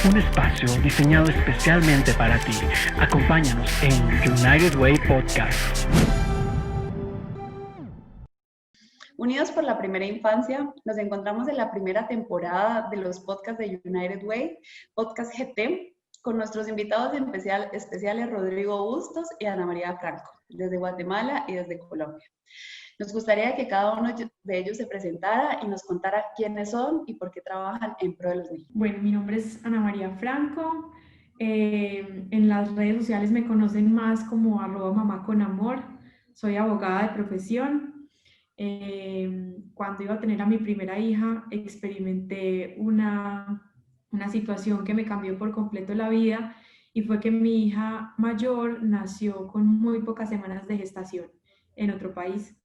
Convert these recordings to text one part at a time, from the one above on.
un espacio diseñado especialmente para ti. Acompáñanos en United Way Podcast. Unidos por la primera infancia, nos encontramos en la primera temporada de los podcasts de United Way, Podcast GT, con nuestros invitados especiales Rodrigo Bustos y Ana María Franco, desde Guatemala y desde Colombia. Nos gustaría que cada uno de ellos se presentara y nos contara quiénes son y por qué trabajan en pro de los niños. Bueno, mi nombre es Ana María Franco. En las redes sociales me conocen más como @mamaconamor. Soy abogada de profesión. Cuando iba a tener a mi primera hija, experimenté una situación que me cambió por completo la vida, y fue que mi hija mayor nació con muy pocas semanas de gestación en otro país.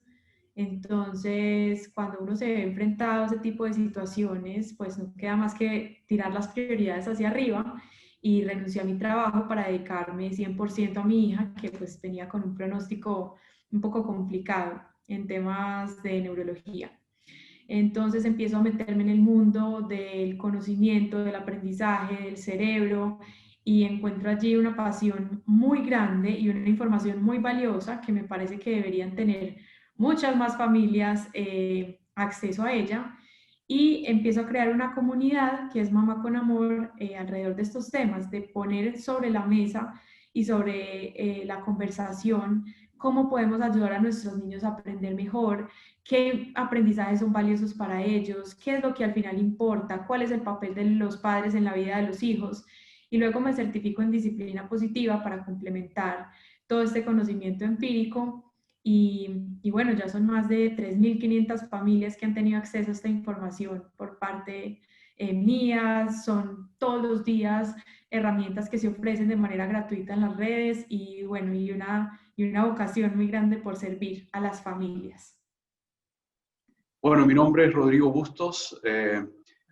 Entonces, cuando uno se ve enfrentado a ese tipo de situaciones, pues no queda más que tirar las prioridades hacia arriba, y renuncié a mi trabajo para dedicarme 100% a mi hija, que pues venía con un pronóstico un poco complicado en temas de neurología. Entonces empiezo a meterme en el mundo del conocimiento, del aprendizaje, del cerebro, y encuentro allí una pasión muy grande y una información muy valiosa que me parece que deberían tener muchas más familias acceso a ella. Y empiezo a crear una comunidad que es Mamá con Amor, alrededor de estos temas, de poner sobre la mesa y sobre la conversación cómo podemos ayudar a nuestros niños a aprender mejor, qué aprendizajes son valiosos para ellos, qué es lo que al final importa, cuál es el papel de los padres en la vida de los hijos. Y luego me certifico en disciplina positiva para complementar todo este conocimiento empírico. Y bueno, ya son más de 3.500 familias que han tenido acceso a esta información por parte mía. Son todos los días herramientas que se ofrecen de manera gratuita en las redes, y bueno, y una vocación muy grande por servir a las familias. Bueno, mi nombre es Rodrigo Bustos,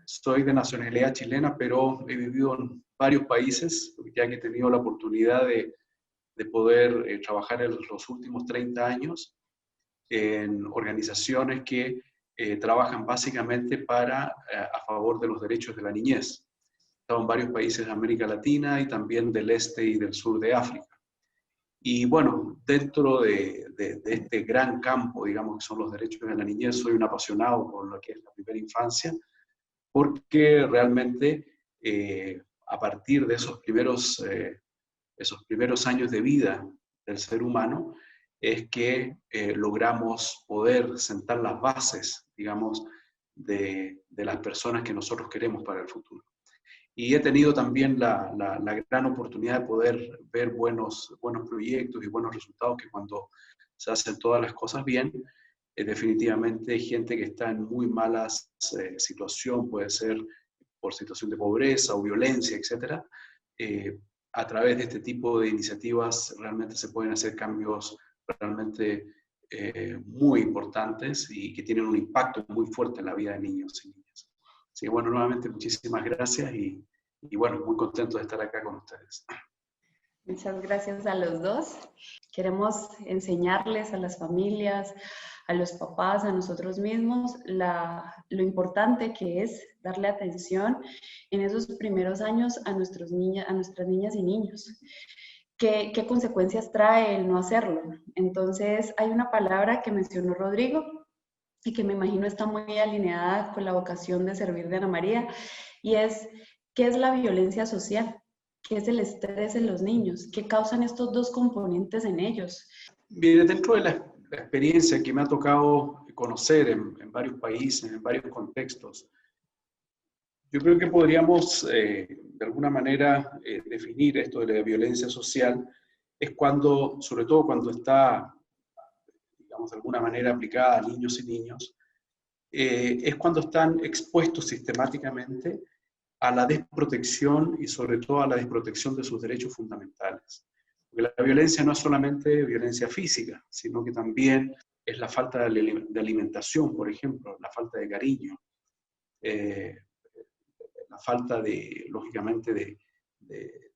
soy de nacionalidad chilena, pero he vivido en varios países, ya que he tenido la oportunidad de poder trabajar en los últimos 30 años en organizaciones que trabajan básicamente a favor de los derechos de la niñez. He estado en varios países de América Latina y también del este y del sur de África. Y bueno, dentro de este gran campo, digamos, que son los derechos de la niñez, soy un apasionado por lo que es la primera infancia, porque realmente a partir de esos primeros años de vida del ser humano es que logramos poder sentar las bases, digamos, de las personas que nosotros queremos para el futuro. Y he tenido también la gran oportunidad de poder ver buenos proyectos y buenos resultados, que cuando se hacen todas las cosas bien, definitivamente hay gente que está en muy mala situación, puede ser por situación de pobreza o violencia, etc. A través de este tipo de iniciativas realmente se pueden hacer cambios realmente muy importantes y que tienen un impacto muy fuerte en la vida de niños y niñas. Así que bueno, nuevamente muchísimas gracias y bueno, muy contento de estar acá con ustedes. Muchas gracias a los dos. Queremos enseñarles a las familias, a los papás, a nosotros mismos, lo importante que es darle atención en esos primeros años a nuestras niñas y niños. ¿Qué consecuencias trae el no hacerlo? Entonces, hay una palabra que mencionó Rodrigo y que me imagino está muy alineada con la vocación de servir de Ana María, y es: ¿qué es la violencia social? ¿Qué es el estrés en los niños? ¿Qué causan estos dos componentes en ellos? Mire, dentro de la experiencia que me ha tocado conocer en varios países, en varios contextos, yo creo que podríamos de alguna manera definir esto de la violencia social, es cuando, sobre todo cuando está, digamos, de alguna manera aplicada a niños y niños, es cuando están expuestos sistemáticamente a la desprotección y sobre todo a la desprotección de sus derechos fundamentales. Porque la violencia no es solamente violencia física, sino que también es la falta de alimentación, por ejemplo, la falta de cariño, la falta lógicamente, de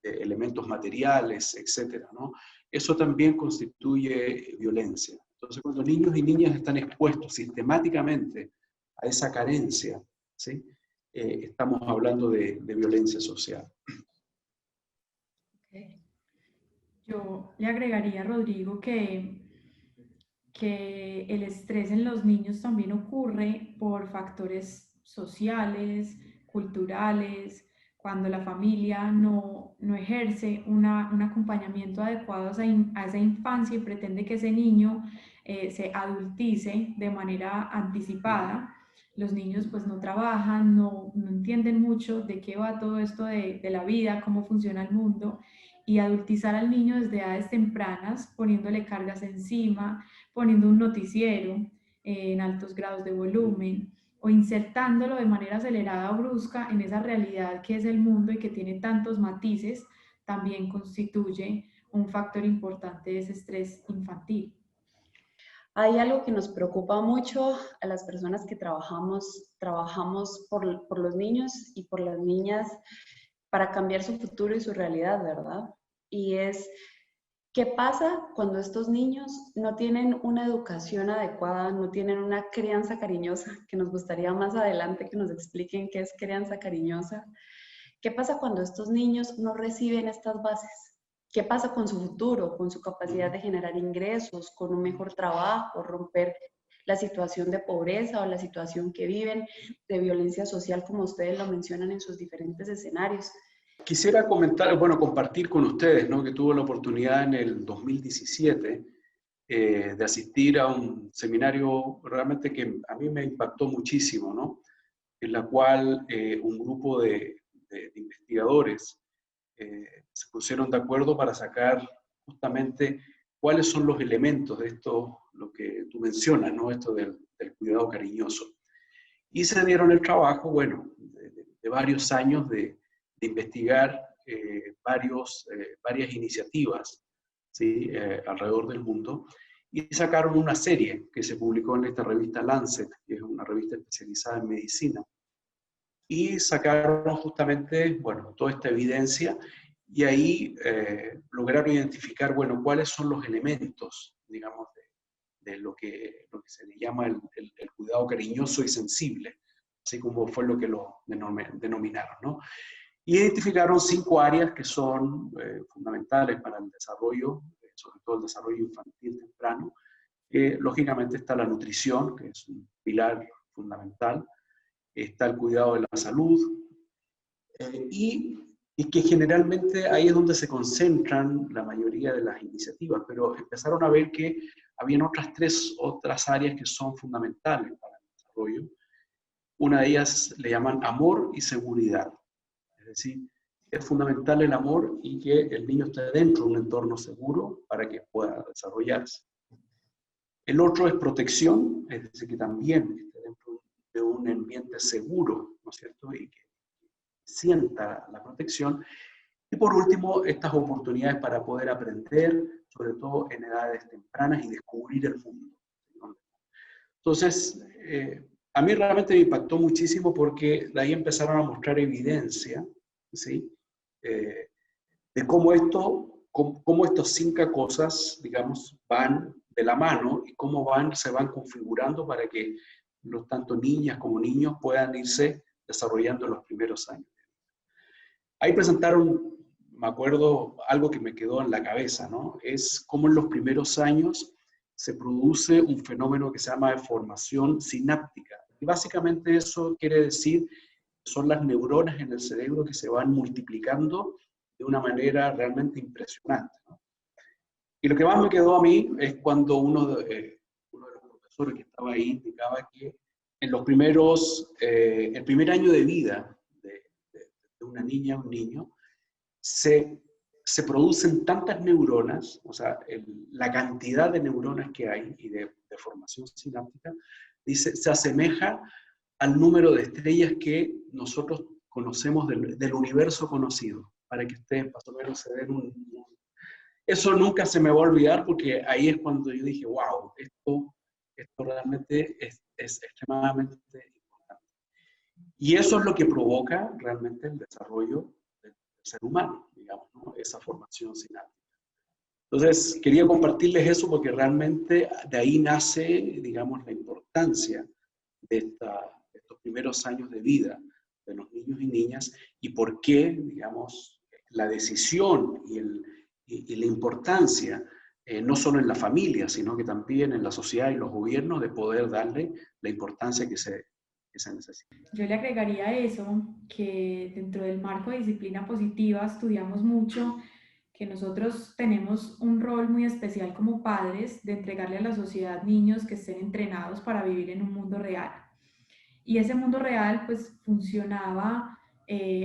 elementos materiales, etc., ¿no? Eso también constituye violencia. Entonces, cuando niños y niñas están expuestos sistemáticamente a esa carencia, ¿sí?, estamos hablando de violencia social. Okay. Yo le agregaría, Rodrigo, que el estrés en los niños también ocurre por factores sociales, culturales, cuando la familia no ejerce un acompañamiento adecuado a esa infancia y pretende que ese niño se adultice de manera anticipada. Los niños pues no trabajan, no entienden mucho de qué va todo esto de la vida, cómo funciona el mundo, y adultizar al niño desde edades tempranas, poniéndole cargas encima, poniendo un noticiero en altos grados de volumen o insertándolo de manera acelerada o brusca en esa realidad que es el mundo y que tiene tantos matices, también constituye un factor importante de ese estrés infantil. Hay algo que nos preocupa mucho a las personas que trabajamos por los niños y por las niñas para cambiar su futuro y su realidad, ¿verdad? Y es, ¿qué pasa cuando estos niños no tienen una educación adecuada, no tienen una crianza cariñosa? Que nos gustaría más adelante que nos expliquen qué es crianza cariñosa. ¿Qué pasa cuando estos niños no reciben estas bases? ¿Qué pasa con su futuro, con su capacidad de generar ingresos, con un mejor trabajo, romper la situación de pobreza o la situación que viven de violencia social, como ustedes lo mencionan en sus diferentes escenarios? Quisiera comentar, bueno, compartir con ustedes, ¿no? Que tuve la oportunidad en el 2017 de asistir a un seminario realmente que a mí me impactó muchísimo, ¿no? En la cual un grupo de investigadores se pusieron de acuerdo para sacar justamente cuáles son los elementos de esto, lo que tú mencionas, ¿no? Esto del cuidado cariñoso. Y se dieron el trabajo, bueno, de varios años de investigar varias iniciativas, ¿sí? Alrededor del mundo, y sacaron una serie que se publicó en esta revista Lancet, que es una revista especializada en medicina, y sacaron justamente, bueno, toda esta evidencia, y ahí lograron identificar, bueno, cuáles son los elementos, digamos, de lo que se le llama el cuidado cariñoso y sensible, así como fue lo que lo denominaron, ¿no? Y identificaron 5 áreas que son fundamentales para el desarrollo, sobre todo el desarrollo infantil temprano. Lógicamente está la nutrición, que es un pilar fundamental, está el cuidado de la salud, y que generalmente ahí es donde se concentran la mayoría de las iniciativas, pero empezaron a ver que habían otras áreas que son fundamentales para el desarrollo. Una de ellas le llaman amor y seguridad. Es decir, es fundamental el amor y que el niño esté dentro de un entorno seguro para que pueda desarrollarse. El otro es protección, es decir, que también esté dentro de un ambiente seguro, ¿no es cierto? Y que sienta la protección. Y por último, estas oportunidades para poder aprender, sobre todo en edades tempranas, y descubrir el mundo. Entonces, a mí realmente me impactó muchísimo porque de ahí empezaron a mostrar evidencia, ¿sí? De cómo estas 5 cosas, digamos, van de la mano y cómo se van configurando para que tanto niñas como niños puedan irse desarrollando en los primeros años. Ahí presentaron, me acuerdo, algo que me quedó en la cabeza, ¿no? Es cómo en los primeros años se produce un fenómeno que se llama deformación sináptica. Y básicamente eso quiere decir que son las neuronas en el cerebro que se van multiplicando de una manera realmente impresionante, ¿no? Y lo que más me quedó a mí es cuando uno de los profesores que estaba ahí indicaba que en los el primer año de vida de una niña o un niño, se producen tantas neuronas, o sea, la cantidad de neuronas que hay y de formación sináptica, dice, se asemeja al número de estrellas que nosotros conocemos del universo conocido, para que ustedes más o menos se den Eso nunca se me va a olvidar porque ahí es cuando yo dije, wow, esto realmente es extremadamente importante. Y eso es lo que provoca realmente el desarrollo del ser humano, digamos, ¿no? Esa formación sináptica. Entonces, quería compartirles eso porque realmente de ahí nace, digamos, la importancia de estos primeros años de vida, niños y niñas y por qué, digamos, la decisión y la importancia, no solo en la familia, sino que también en la sociedad y los gobiernos, de poder darle la importancia que se necesita. Yo le agregaría a eso que dentro del marco de disciplina positiva estudiamos mucho que nosotros tenemos un rol muy especial como padres de entregarle a la sociedad niños que estén entrenados para vivir en un mundo real. Y ese mundo real pues funcionaba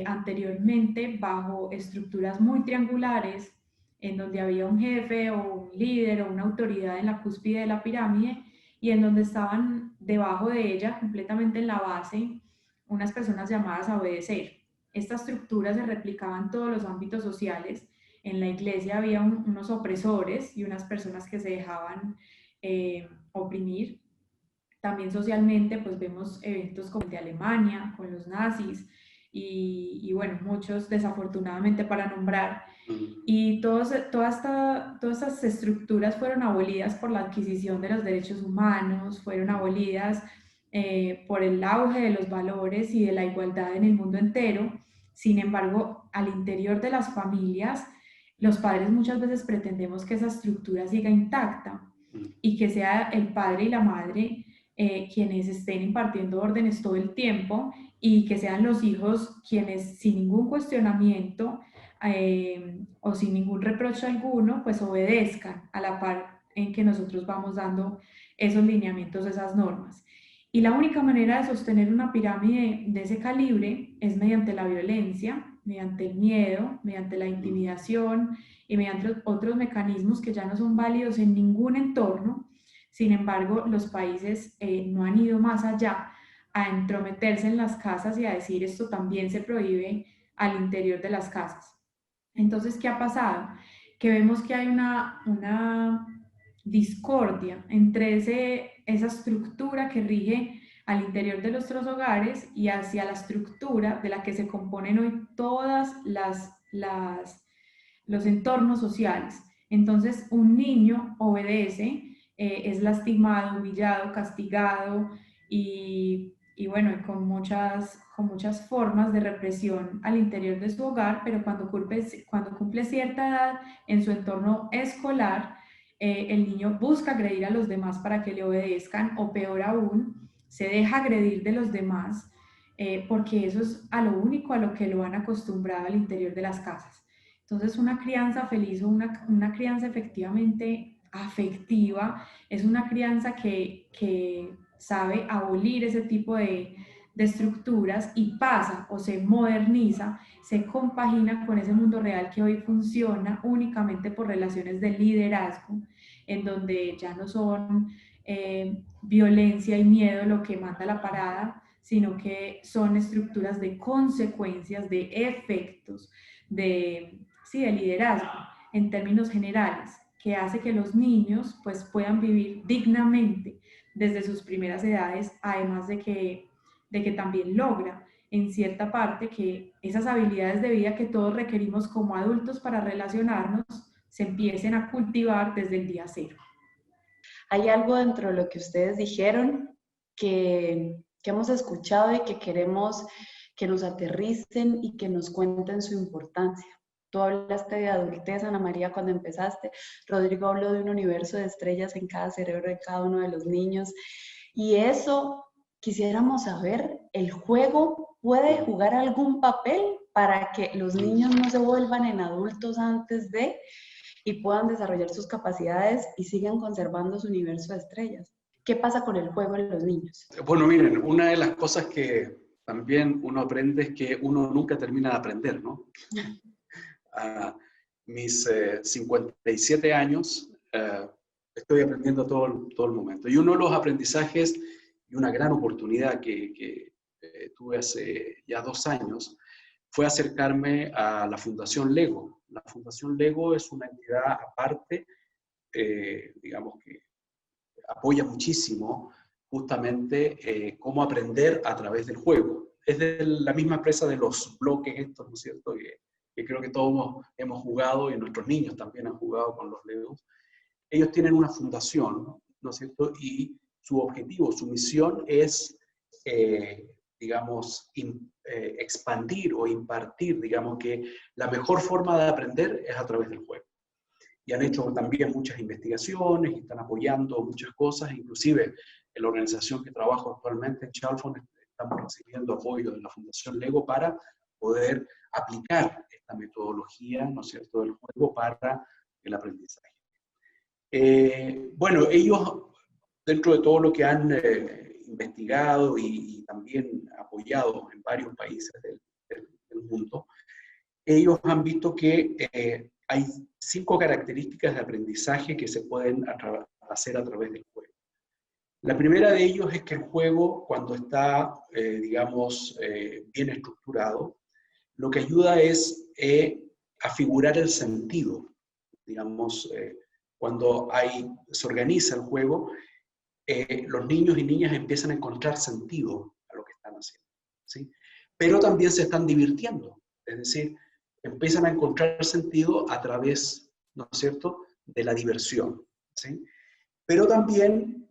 anteriormente bajo estructuras muy triangulares, en donde había un jefe o un líder o una autoridad en la cúspide de la pirámide y en donde estaban debajo de ella, completamente en la base, unas personas llamadas a obedecer. Esta estructura se replicaba en todos los ámbitos sociales. En la iglesia había unos opresores y unas personas que se dejaban oprimir. También socialmente, pues vemos eventos como el de Alemania, con los nazis, y bueno, muchos desafortunadamente para nombrar. Y todas estas estructuras fueron abolidas por la adquisición de los derechos humanos, fueron abolidas por el auge de los valores y de la igualdad en el mundo entero. Sin embargo, al interior de las familias, los padres muchas veces pretendemos que esa estructura siga intacta y que sea el padre y la madre quienes estén impartiendo órdenes todo el tiempo y que sean los hijos quienes sin ningún cuestionamiento o sin ningún reproche alguno pues obedezcan a la par en que nosotros vamos dando esos lineamientos, esas normas. Y la única manera de sostener una pirámide de ese calibre es mediante la violencia, mediante el miedo, mediante la intimidación y mediante otros mecanismos que ya no son válidos en ningún entorno. Sin embargo, los países no han ido más allá a entrometerse en las casas y a decir esto también se prohíbe al interior de las casas. Entonces, ¿qué ha pasado? Que vemos que hay una discordia entre esa estructura que rige al interior de nuestros hogares y hacia la estructura de la que se componen hoy todas los entornos sociales. Entonces, un niño obedece, es lastimado, humillado, castigado y bueno, con muchas formas de represión al interior de su hogar, pero cuando cumple cierta edad en su entorno escolar, el niño busca agredir a los demás para que le obedezcan, o peor aún, se deja agredir de los demás, porque eso es a lo único a lo que lo han acostumbrado al interior de las casas. Entonces, una crianza feliz o una crianza efectivamente afectiva es una crianza que sabe abolir ese tipo de estructuras y pasa o se moderniza, se compagina con ese mundo real que hoy funciona únicamente por relaciones de liderazgo, en donde ya no son violencia y miedo lo que manda la parada, sino que son estructuras de consecuencias, de efectos, de liderazgo en términos generales, que hace que los niños pues puedan vivir dignamente desde sus primeras edades, además de que también logra en cierta parte que esas habilidades de vida que todos requerimos como adultos para relacionarnos se empiecen a cultivar desde el día cero. Hay algo dentro de lo que ustedes dijeron que hemos escuchado y que queremos que nos aterricen y que nos cuenten su importancia. Tú hablaste de adultez, Ana María, cuando empezaste. Rodrigo habló de un universo de estrellas en cada cerebro de cada uno de los niños. Y eso quisiéramos saber, ¿el juego puede jugar algún papel para que los niños no se vuelvan en adultos antes de y puedan desarrollar sus capacidades y sigan conservando su universo de estrellas? ¿Qué pasa con el juego en los niños? Bueno, miren, una de las cosas que también uno aprende es que uno nunca termina de aprender, ¿no? A mis 57 años estoy aprendiendo todo el momento. Y uno de los aprendizajes y una gran oportunidad que tuve hace ya 2 años fue acercarme a la Fundación Lego. La Fundación Lego es una entidad aparte, digamos que apoya muchísimo justamente cómo aprender a través del juego. Es de la misma empresa de los bloques estos, ¿no es cierto?, que creo que todos hemos jugado y nuestros niños también han jugado con los Legos. Ellos tienen una fundación, ¿no es cierto?, y su objetivo, su misión es, digamos, expandir o impartir, digamos que la mejor forma de aprender es a través del juego. Y han hecho también muchas investigaciones y están apoyando muchas cosas, inclusive en la organización que trabajo actualmente en Charlton estamos recibiendo apoyo de la Fundación Lego para poder aplicar esta metodología, ¿no es cierto?, del juego para el aprendizaje. Bueno, ellos, dentro de todo lo que han investigado y también apoyado en varios países del mundo, ellos han visto que hay 5 características de aprendizaje que se pueden hacer a través del juego. La primera de ellos es que el juego, cuando está, digamos, bien estructurado, lo que ayuda es a figurar el sentido. Digamos, cuando se organiza el juego, los niños y niñas empiezan a encontrar sentido a lo que están haciendo, ¿sí? Pero también se están divirtiendo, es decir, empiezan a encontrar sentido a través, ¿no es cierto?, de la diversión, ¿sí? Pero también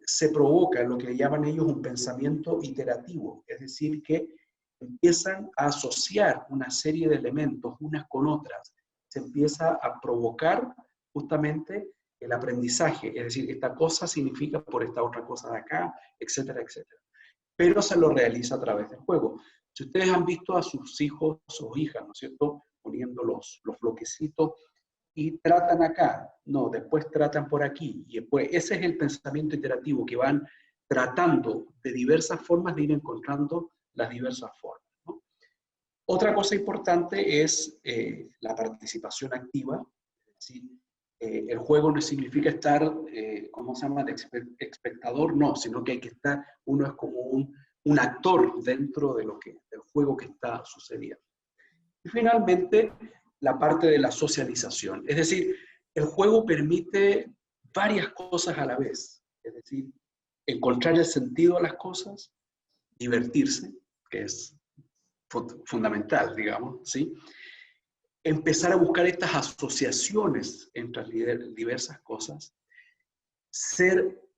se provoca lo que llaman ellos un pensamiento iterativo, es decir, que empiezan a asociar una serie de elementos unas con otras, se empieza a provocar justamente el aprendizaje, es decir, esta cosa significa por esta otra cosa de acá, etcétera, etcétera. Pero se lo realiza a través del juego. Si ustedes han visto a sus hijos o hijas, ¿no es cierto?, poniendo los bloquecitos y tratan acá, no, después tratan por aquí, y después ese es el pensamiento iterativo que van tratando de diversas formas de ir encontrando las diversas formas, ¿no? Otra cosa importante es la participación activa, es decir, el juego no significa estar, ¿cómo se llama?, de espectador, no, sino que hay que estar, uno es como un actor dentro de del juego que está sucediendo. Y finalmente, la parte de la socialización, es decir, el juego permite varias cosas a la vez, es decir, encontrar el sentido a las cosas, divertirse, que es fundamental, digamos, ¿sí? Empezar a buscar estas asociaciones entre diversas cosas,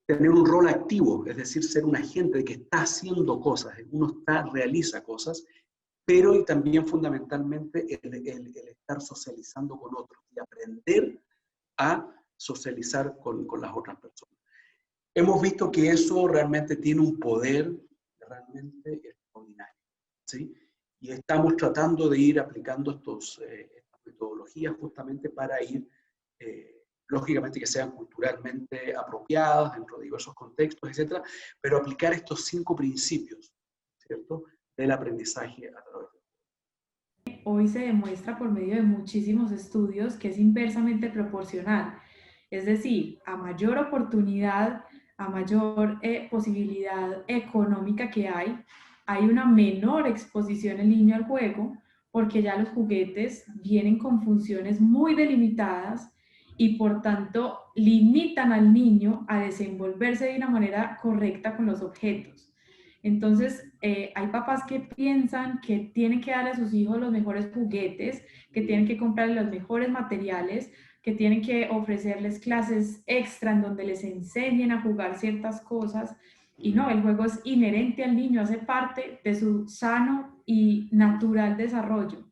tener un rol activo, es decir, ser un agente que está haciendo cosas, uno realiza cosas, pero y también fundamentalmente el estar socializando con otros y aprender a socializar con las otras personas. Hemos visto que eso realmente tiene un poder realmente extraordinario, ¿sí? Y estamos tratando de ir aplicando estas metodologías justamente para ir, lógicamente que sean culturalmente apropiadas dentro de diversos contextos, etcétera, pero aplicar estos 5 principios, ¿cierto?, del aprendizaje a través de... Hoy se demuestra por medio de muchísimos estudios que es inversamente proporcional. Es decir, a mayor oportunidad, a mayor posibilidad económica que hay una menor exposición del niño al juego, porque ya los juguetes vienen con funciones muy delimitadas y por tanto limitan al niño a desenvolverse de una manera correcta con los objetos. Entonces, hay papás que piensan que tienen que darle a sus hijos los mejores juguetes, que tienen que comprarles los mejores materiales, que tienen que ofrecerles clases extra en donde les enseñen a jugar ciertas cosas. Y no, el juego es inherente al niño, hace parte de su sano y natural desarrollo.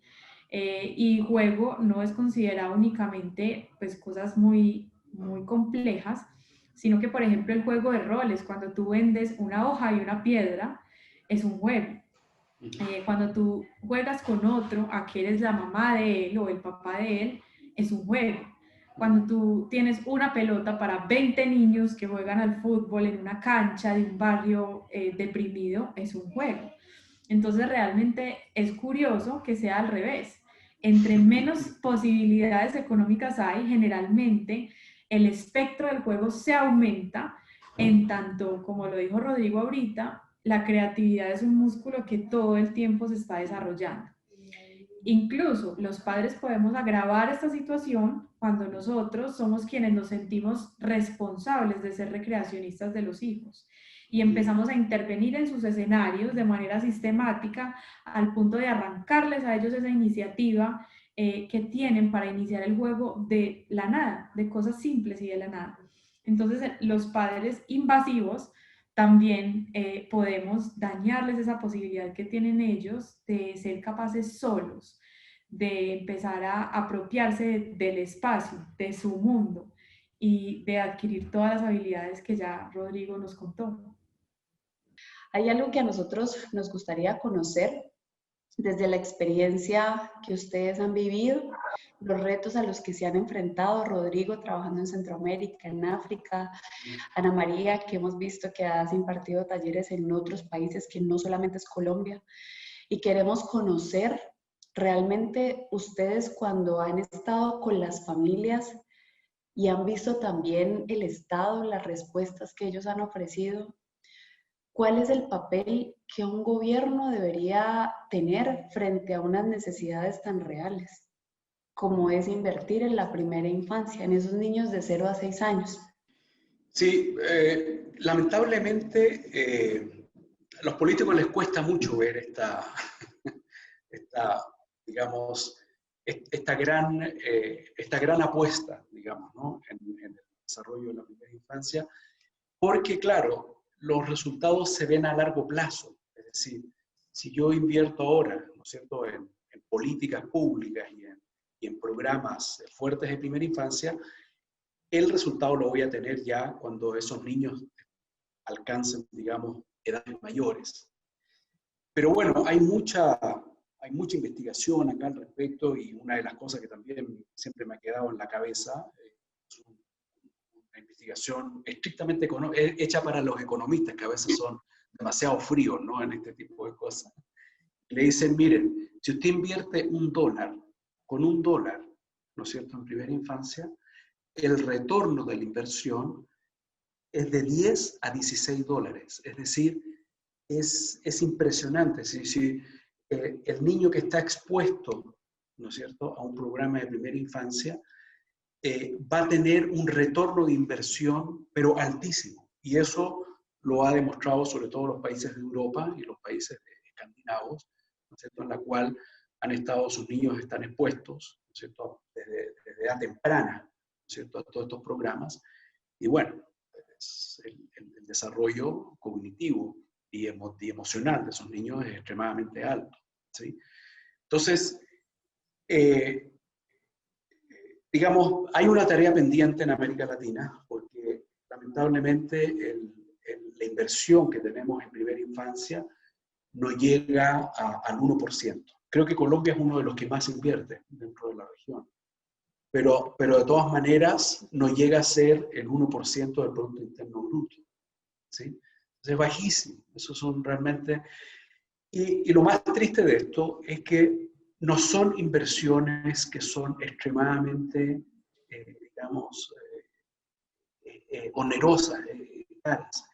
Y juego no es considerado únicamente pues, cosas muy complejas, sino que, por ejemplo, el juego de roles, cuando tú vendes una hoja y una piedra, es un juego. Cuando tú juegas con otro, a que eres la mamá de él o el papá de él, es un juego. Cuando tú tienes una pelota para 20 niños que juegan al fútbol en una cancha de un barrio deprimido, es un juego. Entonces realmente es curioso que sea al revés. Entre menos posibilidades económicas hay, generalmente el espectro del juego se aumenta, en tanto, como lo dijo Rodrigo ahorita, la creatividad es un músculo que todo el tiempo se está desarrollando. Incluso los padres podemos agravar esta situación cuando nosotros somos quienes nos sentimos responsables de ser recreacionistas de los hijos y empezamos a intervenir en sus escenarios de manera sistemática al punto de arrancarles a ellos esa iniciativa que tienen para iniciar el juego de la nada, de cosas simples y de la nada. Entonces los padres invasivos también podemos dañarles esa posibilidad que tienen ellos de ser capaces solos, de empezar a apropiarse del espacio, de su mundo y de adquirir todas las habilidades que ya Rodrigo nos contó. Hay algo que a nosotros nos gustaría conocer desde la experiencia que ustedes han vivido, los retos a los que se han enfrentado, Rodrigo trabajando en Centroamérica, en África, Ana María, que hemos visto que has impartido talleres en otros países que no solamente es Colombia, y queremos conocer realmente ustedes cuando han estado con las familias y han visto también el estado, las respuestas que ellos han ofrecido. ¿Cuál es el papel que un gobierno debería tener frente a unas necesidades tan reales, como es invertir en la primera infancia, en esos niños de 0 a 6 años? Sí, lamentablemente a los políticos les cuesta mucho ver digamos, esta gran apuesta, digamos, ¿no? en el desarrollo de la primera infancia, porque, claro, los resultados se ven a largo plazo. Es decir, si yo invierto ahora, ¿no es cierto?, en políticas públicas y en programas fuertes de primera infancia, el resultado lo voy a tener ya cuando esos niños alcancen, digamos, edades mayores. Pero bueno, hay mucha investigación acá al respecto, y una de las cosas que también siempre me ha quedado en la cabeza es una investigación estrictamente hecha para los economistas, que a veces son demasiado fríos, ¿no?, en este tipo de cosas. Le dicen, miren, si usted invierte $1, con $1, ¿no es cierto?, en primera infancia, el retorno de la inversión es de 10 a 16 dólares. Es decir, es impresionante. Si el niño que está expuesto, ¿no es cierto?, a un programa de primera infancia, va a tener un retorno de inversión, pero altísimo. Y eso lo ha demostrado sobre todo los países de Europa y los países escandinavos, ¿no es cierto?, en la cual sus niños están expuestos, ¿no es cierto?, desde edad temprana, ¿no es cierto?, a todos estos programas. Y bueno, el desarrollo cognitivo y emocional de esos niños es extremadamente alto, ¿sí? Entonces, digamos, hay una tarea pendiente en América Latina, porque lamentablemente la inversión que tenemos en primera infancia no llega al 1%. Creo que Colombia es uno de los que más invierte dentro de la región. Pero de todas maneras no llega a ser el 1% del Producto Interno Bruto, ¿sí? Entonces es bajísimo. Eso son realmente... Y lo más triste de esto es que no son inversiones que son extremadamente, digamos, onerosas, caras.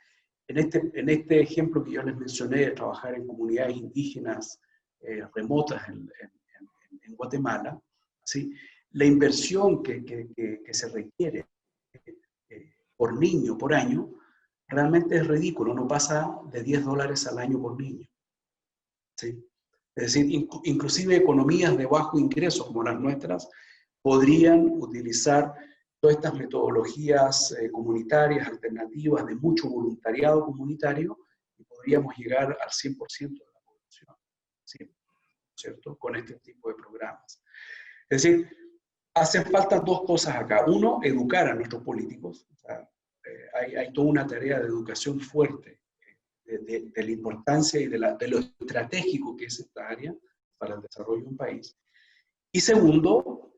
En este ejemplo que yo les mencioné, de trabajar en comunidades indígenas remotas en Guatemala, ¿sí?, la inversión que se requiere por niño, por año, realmente es ridículo, no pasa de $10 al año por niño, ¿sí? Es decir, inclusive economías de bajo ingreso como las nuestras podrían utilizar todas estas metodologías comunitarias, alternativas, de mucho voluntariado comunitario, y podríamos llegar al 100% de la población, ¿sí?, ¿cierto?, con este tipo de programas. Es decir, hacen falta dos cosas acá. Uno, educar a nuestros políticos. O sea, hay toda una tarea de educación fuerte de la importancia y de lo estratégico que es esta área para el desarrollo de un país. Y segundo,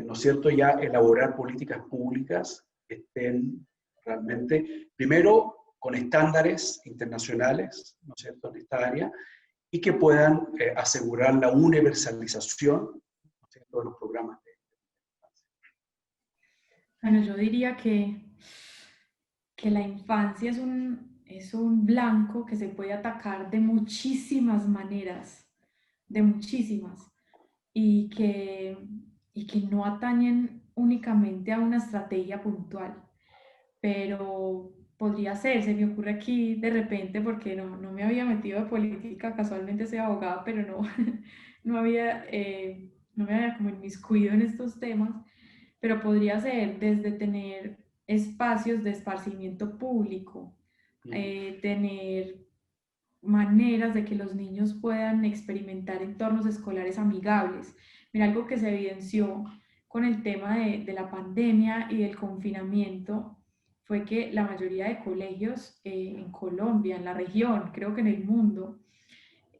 ¿no es cierto?, ya elaborar políticas públicas que estén realmente, primero, con estándares internacionales, ¿no es cierto?, en esta área, y que puedan asegurar la universalización, ¿no es cierto?, de los programas de... Bueno, yo diría que la infancia es un blanco que se puede atacar de muchísimas maneras, de muchísimas, y que no atañen únicamente a una estrategia puntual, pero podría ser, se me ocurre aquí de repente, porque no me había metido de política, casualmente soy abogada, pero no me había como inmiscuido en estos temas, pero podría ser desde tener espacios de esparcimiento público, tener maneras de que los niños puedan experimentar entornos escolares amigables. Mira, algo que se evidenció con el tema de la pandemia y del confinamiento fue que la mayoría de colegios en Colombia, en la región, creo que en el mundo,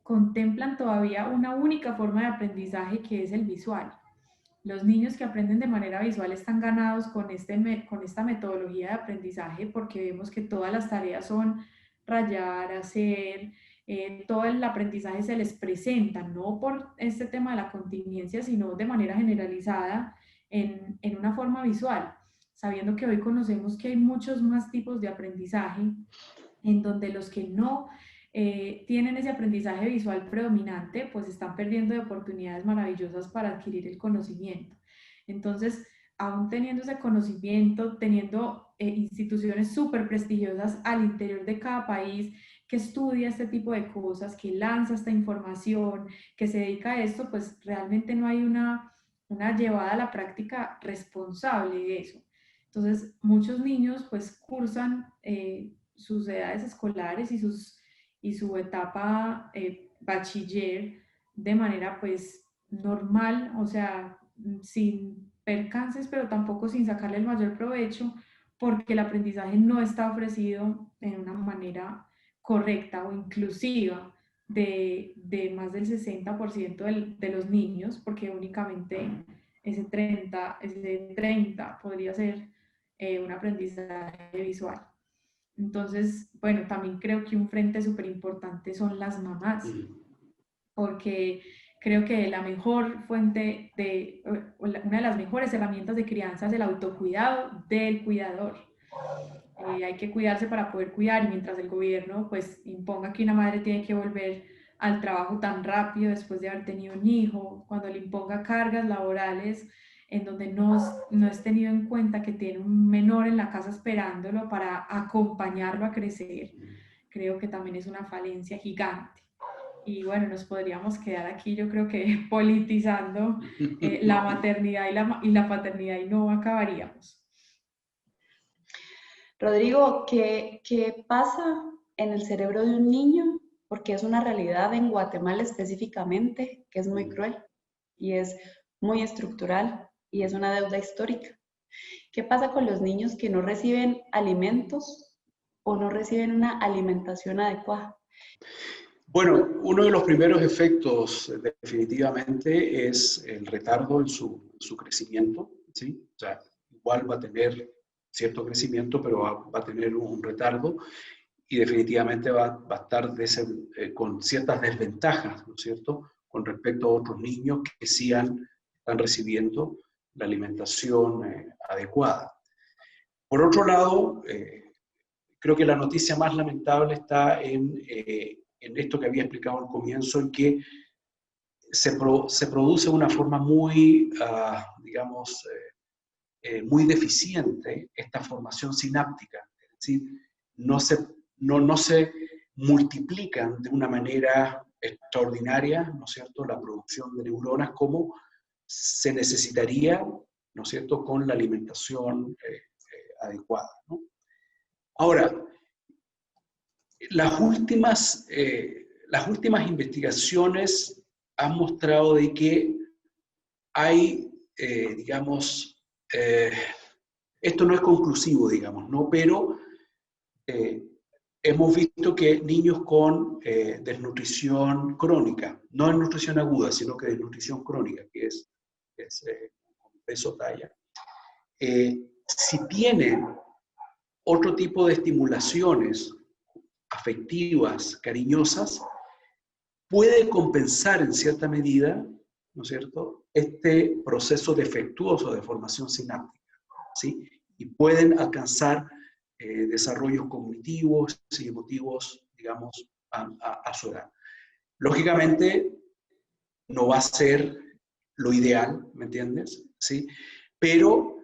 contemplan todavía una única forma de aprendizaje, que es el visual. Los niños que aprenden de manera visual están ganados con esta metodología de aprendizaje, porque vemos que todas las tareas son rayar, hacer, todo el aprendizaje se les presenta, no por este tema de la contingencia, sino de manera generalizada en una forma visual, sabiendo que hoy conocemos que hay muchos más tipos de aprendizaje, en donde los que no tienen ese aprendizaje visual predominante, pues están perdiendo de oportunidades maravillosas para adquirir el conocimiento. Entonces, aún teniendo ese conocimiento, teniendo instituciones súper prestigiosas al interior de cada país que estudia este tipo de cosas, que lanza esta información, que se dedica a esto, pues realmente no hay una llevada a la práctica responsable de eso. Entonces, muchos niños pues cursan sus edades escolares y su etapa bachiller de manera pues normal, o sea, sin percances, pero tampoco sin sacarle el mayor provecho, porque el aprendizaje no está ofrecido en una manera correcta o inclusiva de más del 60% de los niños, porque únicamente ese 30 podría ser un aprendizaje visual. Entonces, bueno, también creo que un frente súper importante son las mamás, porque creo que la mejor fuente una de las mejores herramientas de crianza es el autocuidado del cuidador. Hay que cuidarse para poder cuidar, y mientras el gobierno pues imponga que una madre tiene que volver al trabajo tan rápido después de haber tenido un hijo, cuando le imponga cargas laborales en donde no es tenido en cuenta que tiene un menor en la casa esperándolo para acompañarlo a crecer, creo que también es una falencia gigante. Y bueno, nos podríamos quedar aquí, yo creo que politizando la maternidad y la paternidad, y no acabaríamos. Rodrigo, ¿qué pasa en el cerebro de un niño? Porque es una realidad en Guatemala específicamente que es muy cruel y es muy estructural y es una deuda histórica. ¿Qué pasa con los niños que no reciben alimentos o no reciben una alimentación adecuada? Bueno, uno de los primeros efectos definitivamente es el retardo en su crecimiento, ¿sí? O sea, igual va a tener cierto crecimiento, pero va a tener un retardo, y definitivamente va a estar con ciertas desventajas, ¿no es cierto?, con respecto a otros niños que sí están recibiendo la alimentación adecuada. Por otro lado, creo que la noticia más lamentable está en esto que había explicado al comienzo, en que se produce de una forma muy, digamos, muy deficiente esta formación sináptica. Es decir, no se multiplican de una manera extraordinaria, ¿no es cierto?, la producción de neuronas como se necesitaría, ¿no es cierto?, con la alimentación adecuada, ¿no? Ahora, las últimas investigaciones han mostrado de que hay, digamos, esto no es conclusivo, digamos, ¿no? Pero hemos visto que niños con desnutrición crónica, no desnutrición aguda, sino que desnutrición crónica, que es peso talla, si tienen otro tipo de estimulaciones afectivas, cariñosas, puede compensar en cierta medida, ¿no es cierto?, este proceso defectuoso de formación sináptica, ¿sí? Y pueden alcanzar desarrollos cognitivos y emotivos, digamos, a su edad. Lógicamente, no va a ser lo ideal, ¿me entiendes? ¿Sí? Pero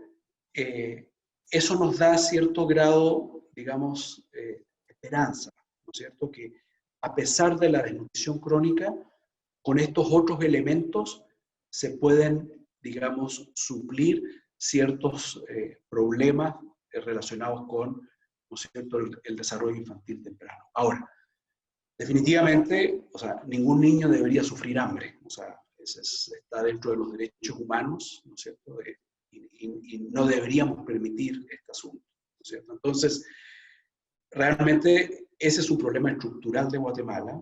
eso nos da cierto grado, digamos, esperanza, ¿no es cierto?, que a pesar de la desnutrición crónica, con estos otros elementos se pueden, digamos, suplir ciertos problemas relacionados con ¿no es cierto?, el desarrollo infantil temprano. Ahora, definitivamente, o sea, ningún niño debería sufrir hambre, o sea, está dentro de los derechos humanos, ¿no es cierto?, y no deberíamos permitir este asunto, ¿no es cierto? Entonces, realmente ese es un problema estructural de Guatemala,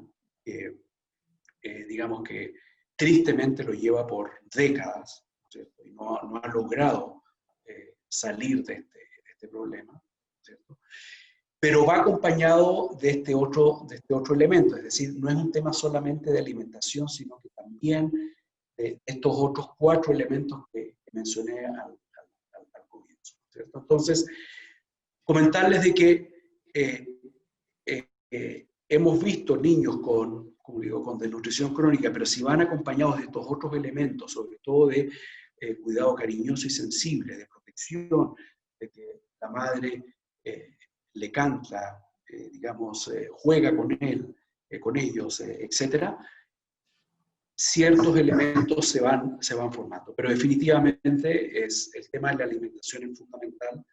digamos que tristemente lo lleva por décadas, ¿no es cierto?, y no ha logrado salir de este problema, ¿no es cierto? Pero va acompañado de este otro elemento, es decir, no es un tema solamente de alimentación, sino que también de estos otros 4 elementos que mencioné al comienzo, ¿cierto? Entonces, comentarles de que hemos visto niños como digo, con desnutrición crónica, pero si van acompañados de estos otros elementos, sobre todo de cuidado cariñoso y sensible, de protección, de que la madre le canta, digamos, juega con él, con ellos, etc., ciertos elementos se van formando. Pero definitivamente el tema de la alimentación es fundamental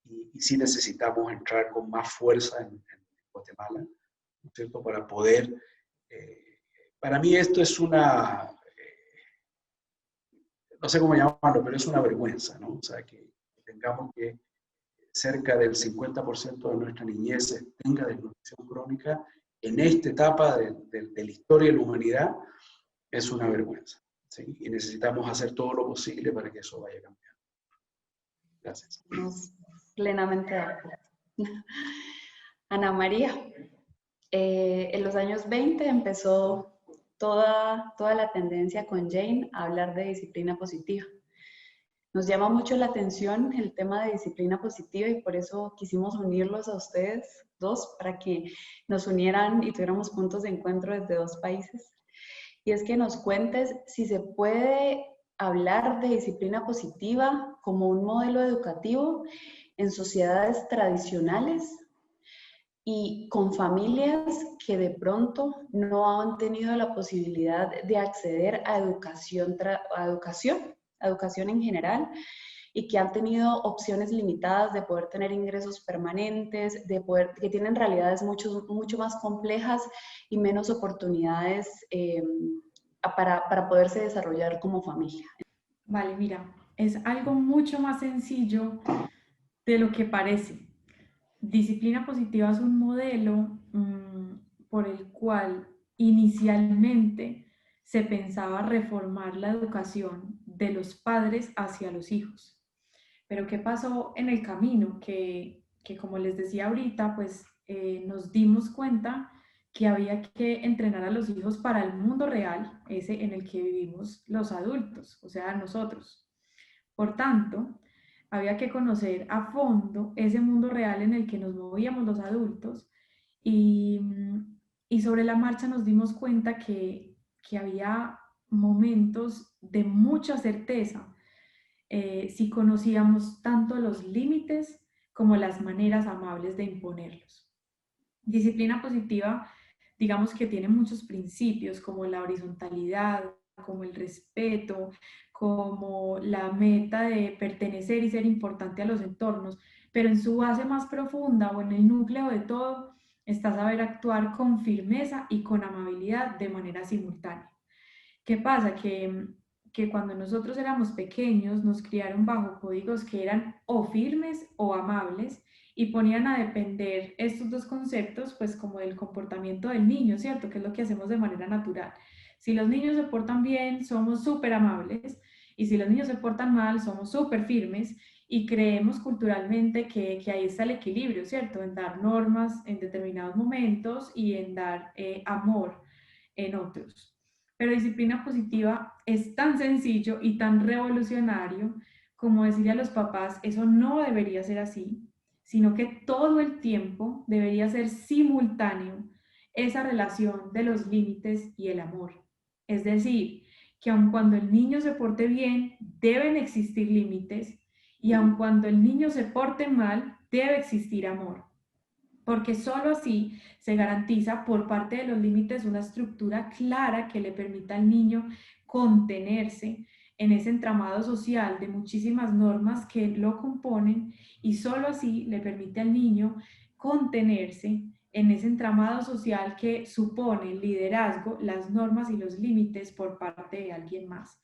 y sí necesitamos entrar con más fuerza en Guatemala, ¿no es cierto?, para poder... para mí esto es una... no sé cómo llamarlo, pero es una vergüenza, ¿no? O sea, que tengamos que cerca del 50% de nuestra niñez tenga desnutrición crónica en esta etapa de la historia de la humanidad, es una vergüenza, ¿sí? Y necesitamos hacer todo lo posible para que eso vaya cambiando. Gracias. Estamos plenamente de acuerdo. Ana María, en los años 20 empezó toda la tendencia con Jane a hablar de disciplina positiva. Nos llama mucho la atención el tema de disciplina positiva y por eso quisimos unirlos a ustedes dos para que nos unieran y tuviéramos puntos de encuentro desde 2 países. Y es que nos cuentes si se puede hablar de disciplina positiva como un modelo educativo en sociedades tradicionales y con familias que de pronto no han tenido la posibilidad de acceder a educación en general, y que han tenido opciones limitadas de poder tener ingresos permanentes, que tienen realidades mucho más complejas y menos oportunidades para poderse desarrollar como familia. Vale, mira, es algo mucho más sencillo de lo que parece. Disciplina positiva es un modelo por el cual inicialmente se pensaba reformar la educación de los padres hacia los hijos. Pero ¿qué pasó en el camino? Que como les decía ahorita, pues nos dimos cuenta que había que entrenar a los hijos para el mundo real, ese en el que vivimos los adultos, o sea, nosotros. Por tanto, había que conocer a fondo ese mundo real en el que nos movíamos los adultos y sobre la marcha nos dimos cuenta que había momentos de mucha certeza si conocíamos tanto los límites como las maneras amables de imponerlos. Disciplina positiva, digamos que tiene muchos principios como la horizontalidad, como el respeto, como la meta de pertenecer y ser importante a los entornos, pero en su base más profunda o en el núcleo de todo está saber actuar con firmeza y con amabilidad de manera simultánea. ¿Qué pasa? Que cuando nosotros éramos pequeños nos criaron bajo códigos que eran o firmes o amables y ponían a depender estos 2 conceptos pues como del comportamiento del niño, ¿cierto? Que es lo que hacemos de manera natural. Si los niños se portan bien, somos súper amables, y si los niños se portan mal, somos súper firmes, y creemos culturalmente que ahí está el equilibrio, ¿cierto? En dar normas en determinados momentos y en dar amor en otros. Pero disciplina positiva es tan sencillo y tan revolucionario como decirle a los papás, eso no debería ser así, sino que todo el tiempo debería ser simultáneo esa relación de los límites y el amor. Es decir, que aun cuando el niño se porte bien, deben existir límites, y aun cuando el niño se porte mal, debe existir amor. Porque solo así se garantiza por parte de los límites una estructura clara que le permita al niño contenerse, en ese entramado social de muchísimas normas que lo componen, y solo así le permite al niño contenerse en ese entramado social que supone el liderazgo, las normas y los límites por parte de alguien más.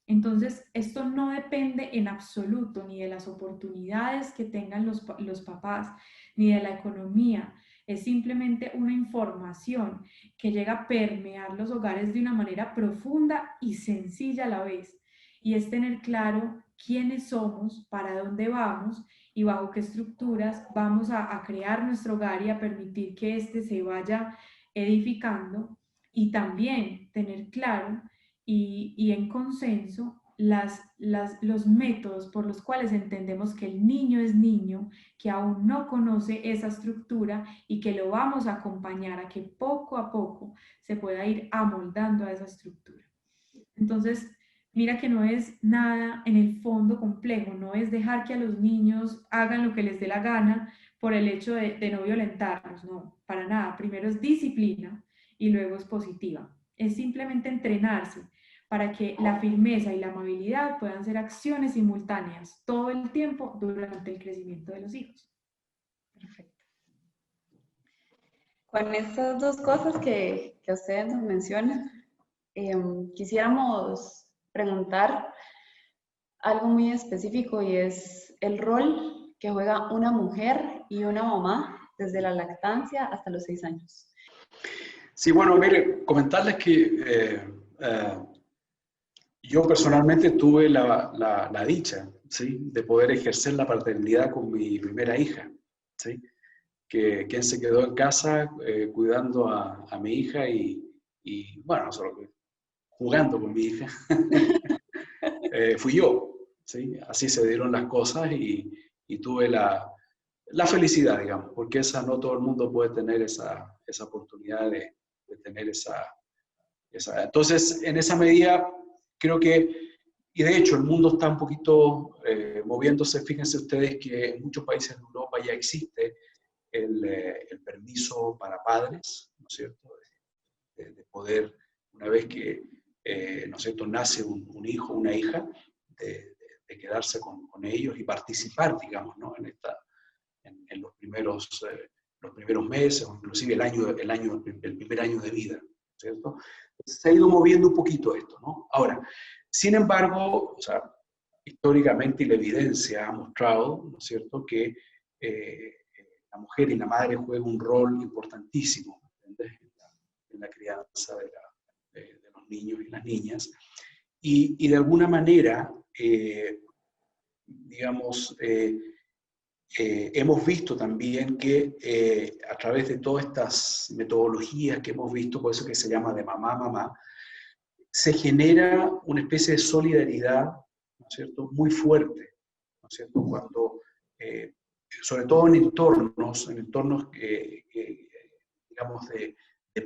Entonces, esto no depende en absoluto ni de las oportunidades que tengan los papás, ni de la economía. Es simplemente una información que llega a permear los hogares de una manera profunda y sencilla a la vez. Y es tener claro quiénes somos, para dónde vamos y bajo qué estructuras vamos a crear nuestro hogar y a permitir que éste se vaya edificando. Y también tener claro y en consenso los métodos por los cuales entendemos que el niño es niño, que aún no conoce esa estructura y que lo vamos a acompañar a que poco a poco se pueda ir amoldando a esa estructura. Entonces, mira que no es nada en el fondo complejo, no es dejar que a los niños hagan lo que les dé la gana por el hecho de no violentarlos, no, para nada. Primero es disciplina y luego es positiva. Es simplemente entrenarse para que la firmeza y la amabilidad puedan ser acciones simultáneas todo el tiempo durante el crecimiento de los hijos. Perfecto. Con estas dos cosas que ustedes nos mencionan, quisiéramos preguntar algo muy específico, y es el rol que juega una mujer y una mamá desde la lactancia hasta los 6 años. Sí, bueno, mire, comentarles que yo personalmente tuve la dicha, ¿sí?, de poder ejercer la paternidad con mi primera hija, ¿sí?, quien se quedó en casa cuidando a mi hija y bueno, no solo jugando con mi hija, fui yo, ¿sí? Así se dieron las cosas y tuve la felicidad, digamos, porque no todo el mundo puede tener esa oportunidad de tener esa. Entonces, en esa medida, creo que, y de hecho el mundo está un poquito moviéndose. Fíjense ustedes que en muchos países de Europa ya existe el permiso para padres, ¿no es cierto?, de poder, una vez que, ¿no es cierto?, nace un hijo, una hija, de quedarse con ellos y participar, digamos, ¿no?, en los primeros meses, o inclusive el primer año de vida, ¿cierto? Entonces, se ha ido moviendo un poquito esto, ¿no? Ahora, sin embargo, o sea, históricamente, y la evidencia ha mostrado, ¿no es cierto?, que la mujer y la madre juegan un rol importantísimo, ¿entiendes?, en la crianza de los niños y las niñas, y de alguna manera, digamos, hemos visto también que a través de todas estas metodologías que hemos visto, por eso que se llama de mamá a mamá, se genera una especie de solidaridad, ¿no es cierto?, muy fuerte, ¿no es cierto?, cuando, sobre todo en entornos digamos, de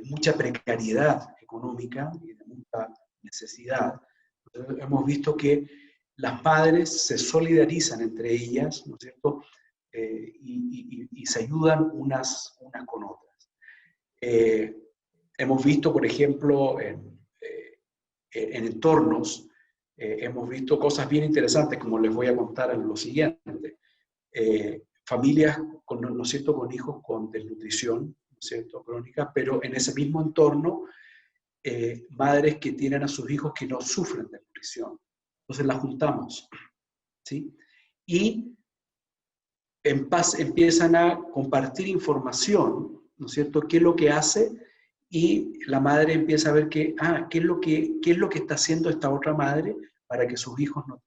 mucha precariedad económica y de mucha necesidad. Entonces, hemos visto que las madres se solidarizan entre ellas, ¿no es cierto?, y se ayudan unas con otras. Hemos visto, por ejemplo, en entornos, hemos visto cosas bien interesantes, como les voy a contar en lo siguiente. Familias, ¿no es cierto?, con hijos con desnutrición, ¿no es cierto?, crónica, pero en ese mismo entorno, madres que tienen a sus hijos que no sufren de nutrición. Entonces las juntamos, ¿sí? Y en paz empiezan a compartir información, ¿no es cierto?, qué es lo que hace, y la madre empieza a ver qué es lo que está haciendo esta otra madre para que sus hijos no,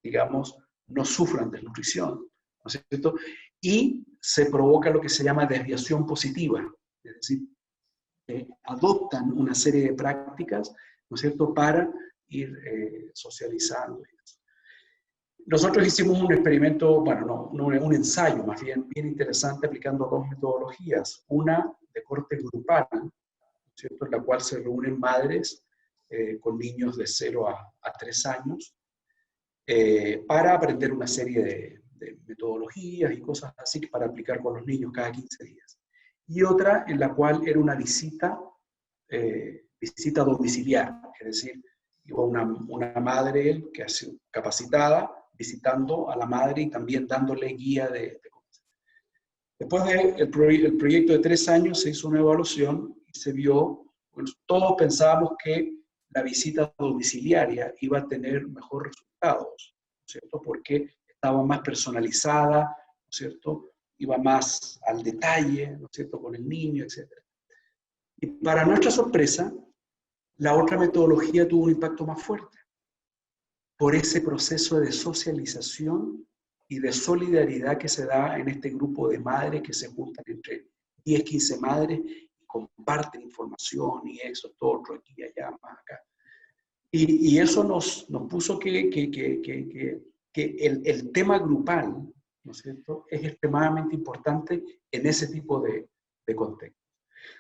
digamos, no sufran desnutrición, ¿no es cierto? Y se provoca lo que se llama desviación positiva, es decir, adoptan una serie de prácticas, ¿no es cierto?, para ir socializando. Nosotros hicimos un experimento, bueno, no, un ensayo más bien interesante, aplicando dos metodologías. Una de corte grupal, ¿no es cierto?, en la cual se reúnen madres con niños de 0 a 3 años para aprender una serie de metodologías y cosas así para aplicar con los niños cada 15 días. Y otra en la cual era una visita domiciliar, es decir, iba una madre que ha sido capacitada, visitando a la madre y también dándole guía de cosas. Después del proyecto de 3 años se hizo una evaluación y se vio, bueno, todos pensábamos que la visita domiciliaria iba a tener mejores resultados, ¿no es cierto? Porque estaba más personalizada, ¿no es cierto? Iba más al detalle, ¿no es cierto? Con el niño, etc. Y para nuestra sorpresa, la otra metodología tuvo un impacto más fuerte por ese proceso de socialización y de solidaridad que se da en este grupo de madres que se juntan entre 10, 15 madres y comparten información y eso, todo otro aquí y allá, más acá. Y eso nos puso que el tema grupal, ¿no es cierto?, es extremadamente importante en ese tipo de contexto.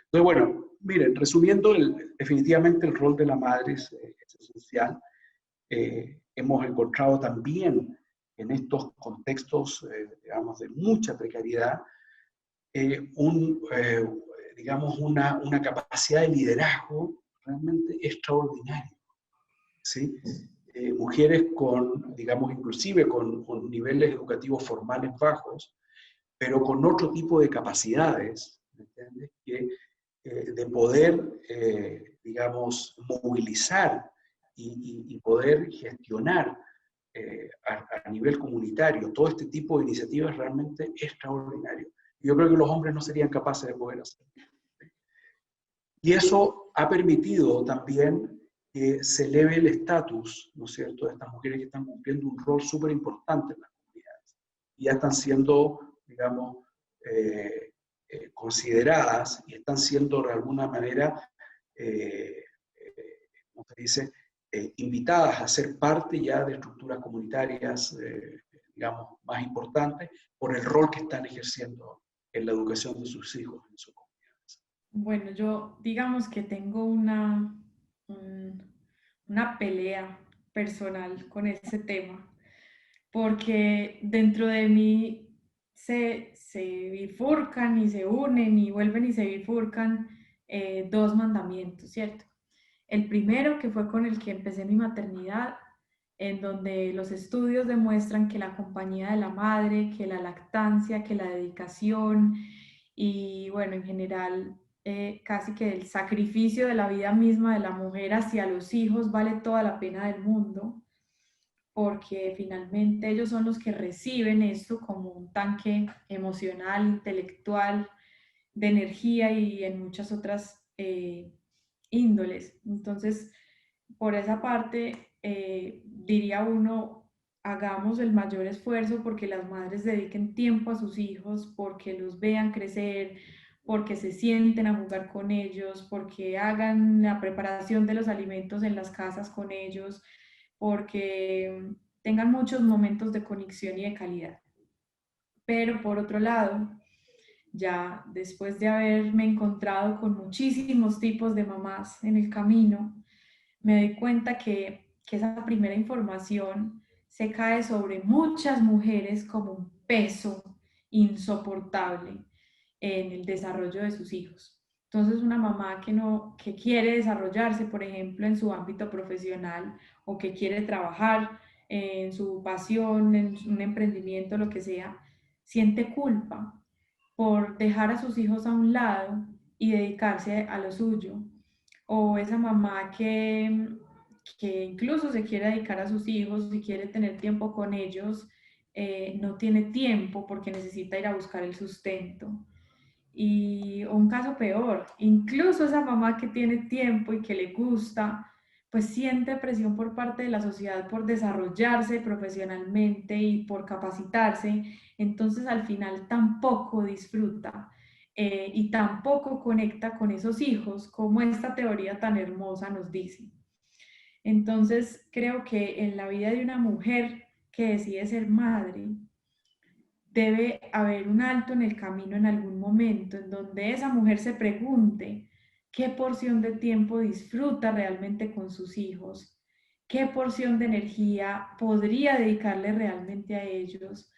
Entonces, bueno, miren, resumiendo, definitivamente el rol de la madre es esencial. Hemos encontrado también en estos contextos, digamos, de mucha precariedad, digamos, una capacidad de liderazgo realmente extraordinaria, ¿sí? Mujeres con, digamos, inclusive con niveles educativos formales bajos, pero con otro tipo de capacidades, ¿entiendes? De poder, digamos, movilizar y poder gestionar a nivel comunitario todo este tipo de iniciativas realmente extraordinario. Yo creo que los hombres no serían capaces de poder hacerlo. Y eso ha permitido también que se eleve el estatus, ¿no es cierto?, de estas mujeres que están cumpliendo un rol súper importante en las comunidades. Y ya están siendo, digamos, consideradas y están siendo de alguna manera, ¿cómo se dice?, invitadas a ser parte ya de estructuras comunitarias, digamos, más importantes por el rol que están ejerciendo en la educación de sus hijos en sus comunidades. Bueno, yo digamos que tengo una pelea personal con ese tema, porque dentro de mí se bifurcan y se unen y vuelven y se bifurcan dos mandamientos, ¿cierto? El primero, que fue con el que empecé mi maternidad, en donde los estudios demuestran que la compañía de la madre, que la lactancia, que la dedicación y, bueno, en general, casi que el sacrificio de la vida misma de la mujer hacia los hijos vale toda la pena del mundo, porque finalmente ellos son los que reciben esto como un tanque emocional, intelectual, de energía y en muchas otras índoles. Entonces, por esa parte, diría uno, hagamos el mayor esfuerzo porque las madres dediquen tiempo a sus hijos, porque los vean crecer, porque se sienten a jugar con ellos, porque hagan la preparación de los alimentos en las casas con ellos, porque tengan muchos momentos de conexión y de calidad. Pero por otro lado, ya después de haberme encontrado con muchísimos tipos de mamás en el camino, me doy cuenta que esa primera información se cae sobre muchas mujeres como un peso insoportable en el desarrollo de sus hijos. Entonces, una mamá que quiere desarrollarse, por ejemplo, en su ámbito profesional o que quiere trabajar en su pasión, en un emprendimiento, lo que sea, siente culpa por dejar a sus hijos a un lado y dedicarse a lo suyo. O esa mamá que incluso se quiere dedicar a sus hijos y quiere tener tiempo con ellos, no tiene tiempo porque necesita ir a buscar el sustento. Y un caso peor, incluso esa mamá que tiene tiempo y que le gusta, pues siente presión por parte de la sociedad por desarrollarse profesionalmente y por capacitarse, entonces al final tampoco disfruta y tampoco conecta con esos hijos como esta teoría tan hermosa nos dice. Entonces creo que en la vida de una mujer que decide ser madre, debe haber un alto en el camino en algún momento en donde esa mujer se pregunte qué porción de tiempo disfruta realmente con sus hijos, qué porción de energía podría dedicarle realmente a ellos,